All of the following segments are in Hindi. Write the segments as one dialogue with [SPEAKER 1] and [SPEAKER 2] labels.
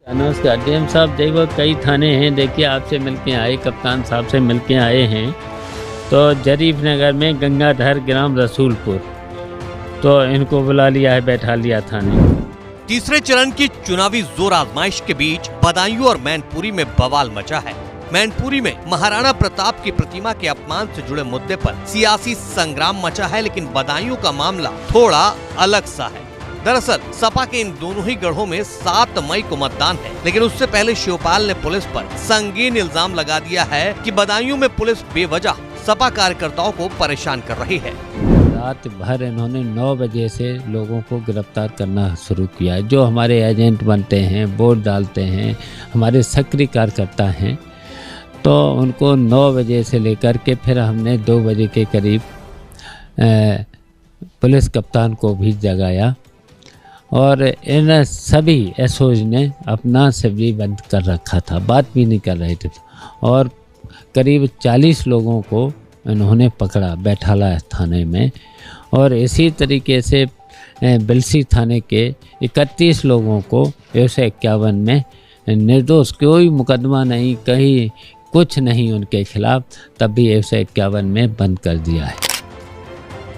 [SPEAKER 1] नमस्कार डीएम साहब। देखो कई थाने हैं, देखिए आपसे मिलके आए, कप्तान साहब से मिलके आए हैं। तो जरीफ नगर में गंगाधर ग्राम रसूलपुर, तो इनको बुला लिया है, बैठा लिया थाने।
[SPEAKER 2] तीसरे चरण की चुनावी जोर आजमाइश के बीच बदायूं और मैनपुरी में बवाल मचा है। मैनपुरी में महाराणा प्रताप की प्रतिमा के अपमान से जुड़े मुद्दे पर सियासी संग्राम मचा है, लेकिन बदायूं का मामला थोड़ा अलग सा है। दरअसल सपा के इन दोनों ही गढ़ों में 7 मई को मतदान है, लेकिन उससे पहले शिवपाल ने पुलिस पर संगीन इल्जाम लगा दिया है कि बदायूं में पुलिस बेवजह सपा कार्यकर्ताओं को परेशान कर रही है।
[SPEAKER 1] रात भर इन्होंने 9 बजे से लोगों को गिरफ्तार करना शुरू किया है। जो हमारे एजेंट बनते हैं, वोट डालते हैं, हमारे सक्रिय कार्यकर्ता हैं, तो उनको 9 बजे से लेकर के फिर हमने 2 बजे के करीब पुलिस कप्तान को भी जगाया और इन सभी एसओज ने अपना से भी बंद कर रखा था, बात भी नहीं कर रहे थे। और करीब 40 लोगों को इन्होंने पकड़ा, बैठाला थाने में। और इसी तरीके से बिलसी थाने के 31 लोगों को 151 में निर्दोष, कोई मुकदमा नहीं, कहीं कुछ नहीं उनके खिलाफ, तब भी 151 में बंद कर दिया है।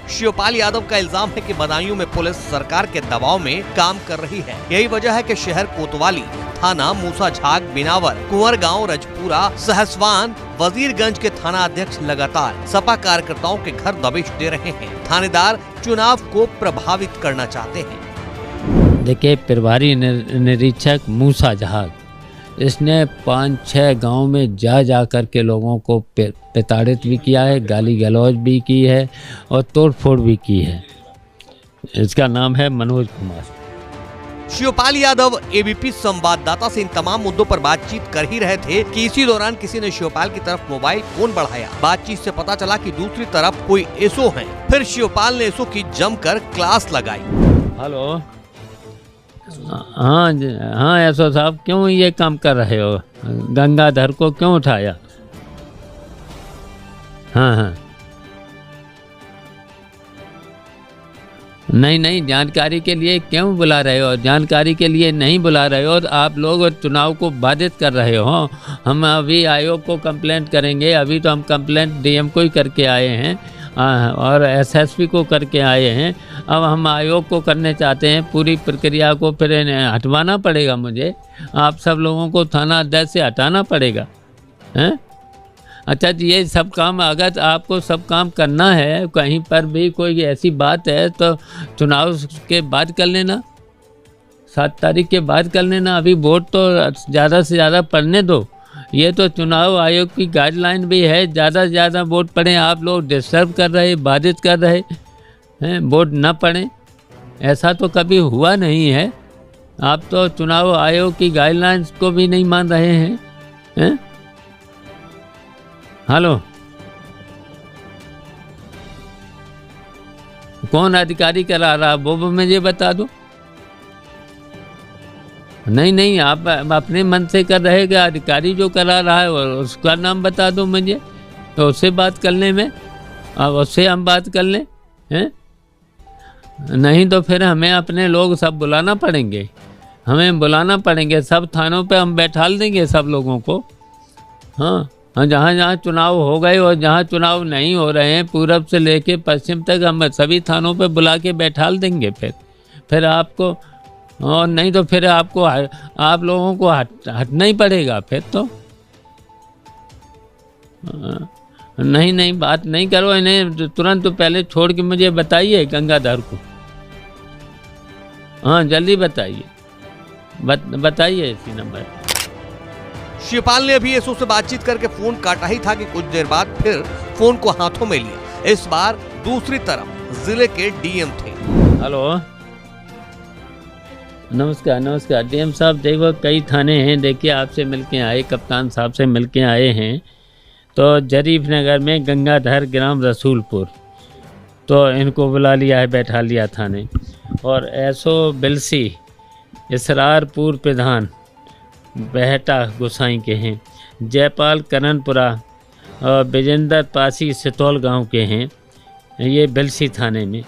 [SPEAKER 2] शिवपाल यादव का इल्जाम है कि बदायूं में पुलिस सरकार के दबाव में काम कर रही है। यही वजह है कि शहर कोतवाली, थाना मूसाझाग, बिनावर, कुंवरगांव, रजपुरा, सहसवान, वजीरगंज के थाना अध्यक्ष लगातार सपा कार्यकर्ताओं के घर दबिश दे रहे हैं। थानेदार चुनाव को प्रभावित करना चाहते हैं।
[SPEAKER 1] देखिए, प्रभारी निरीक्षक मूसाझाग, इसने 5-6 गांव में जा कर के लोगों को प्रताड़ित भी किया है, गाली गलौज भी की है और तोड़फोड़ भी की है। इसका नाम है मनोज कुमार।
[SPEAKER 2] शिवपाल यादव एबीपी संवाददाता से इन तमाम मुद्दों पर बातचीत कर ही रहे थे कि इसी दौरान किसी ने शिवपाल की तरफ मोबाइल फोन बढ़ाया। बातचीत से पता चला कि दूसरी तरफ कोई एसओ है। फिर शिवपाल ने एसओ की जमकर क्लास लगाई।
[SPEAKER 1] हेलो, हाँ एसओ साहब, क्यों ये काम कर रहे हो? गंगाधर को क्यों उठाया? हाँ, नहीं, जानकारी के लिए क्यों बुला रहे हो? जानकारी के लिए नहीं बुला रहे हो और आप लोग चुनाव को बाधित कर रहे हो। हम अभी आयोग को कंप्लेंट करेंगे। अभी तो हम कंप्लेंट डीएम को ही करके आए हैं और एसएसपी को करके आए हैं। अब हम आयोग को करने चाहते हैं। पूरी प्रक्रिया को फिर हटवाना पड़ेगा मुझे। आप सब लोगों को थाना अध्यक्ष से हटाना पड़ेगा, हैं? अच्छा जी, ये सब काम, अगर आपको सब काम करना है, कहीं पर भी कोई ऐसी बात है तो चुनाव के बाद कर लेना, 7 तारीख के बाद कर लेना। अभी वोट तो ज़्यादा से ज़्यादा पड़ने दो। ये तो चुनाव आयोग की गाइडलाइन भी है, ज़्यादा से ज़्यादा वोट पड़े। आप लोग डिस्टर्ब कर रहे, बाधित कर रहे हैं, वोट न पड़े। ऐसा तो कभी हुआ नहीं है। आप तो चुनाव आयोग की गाइडलाइंस को भी नहीं मान रहे हैं। हेलो, कौन अधिकारी करा रहा, वो मुझे बता दो। नहीं, आप अपने मन से कर रहे हैं। अधिकारी जो करा रहा है उसका नाम बता दो मुझे, तो उससे बात करने में, अब उससे हम बात कर लें, हैं? नहीं तो फिर हमें अपने लोग सब बुलाना पड़ेंगे, हमें बुलाना पड़ेंगे। सब थानों पे हम बैठाल देंगे सब लोगों को। हाँ, जहाँ चुनाव हो गए और जहाँ चुनाव नहीं हो रहे हैं, पूरब से लेके पश्चिम तक हम सभी थानों पे बुला के बैठाल देंगे। फिर आपको, और नहीं तो फिर आपको, आप लोगों को हटना ही पड़ेगा फिर तो। नहीं, बात नहीं करो। इन्हें तुरंत तो पहले छोड़ के मुझे बताइए गंगाधर को। हाँ, जल्दी बताइए, बताइए इसी नंबर।
[SPEAKER 2] शिवपाल ने अभी एसओ से बातचीत करके फोन काटा ही था कि कुछ देर बाद फिर फोन को हाथों में लिया। इस बार दूसरी तरफ जिले के डीएम थे।
[SPEAKER 1] हेलो, नमस्कार डीएम साहब। देखो कई थाने हैं, देखिए आपसे मिलके आए, कप्तान साहब से मिलके आए हैं। तो जरीफ नगर में गंगाधर ग्राम रसूलपुर, तो इनको बुला लिया है, बैठा लिया थाने। और एसओ बिलसी इसरारपुर प्रधान बहटा गोसाई के हैं। जयपाल करणपुरा और विजेंद्र पासी सितौल गांव के हैं, ये बिलसी थाने में।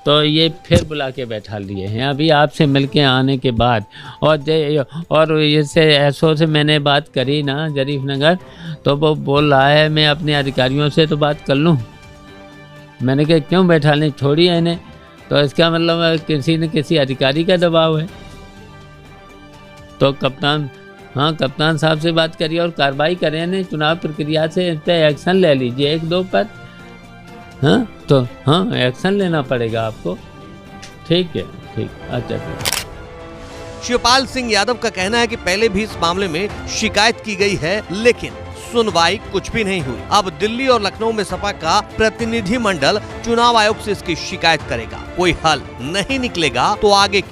[SPEAKER 1] तो ये फिर बुला के बैठा लिए हैं अभी आपसे मिलके आने के बाद। और इससे एसओ से मैंने बात करी ना जरीफ नगर, तो वो बोल रहा है मैं अपने अधिकारियों से तो बात कर लूँ। मैंने कहा क्यों बैठा लें, छोड़िए इन्हें। तो इसका मतलब किसी न किसी अधिकारी का दबाव है। तो कप्तान साहब से बात करिए और कार्रवाई करें, नहीं चुनाव प्रक्रिया से इस पर एक्शन ले लीजिए 1-2 पर। तो एक्शन लेना पड़ेगा आपको। ठीक है, ठीक, अच्छा ठीक।
[SPEAKER 2] शिवपाल सिंह यादव का कहना है कि पहले भी इस मामले में शिकायत की गई है, लेकिन सुनवाई कुछ भी नहीं हुई। अब दिल्ली और लखनऊ में सपा का प्रतिनिधिमंडल चुनाव आयोग से इसकी शिकायत करेगा। कोई हल नहीं निकलेगा तो आगे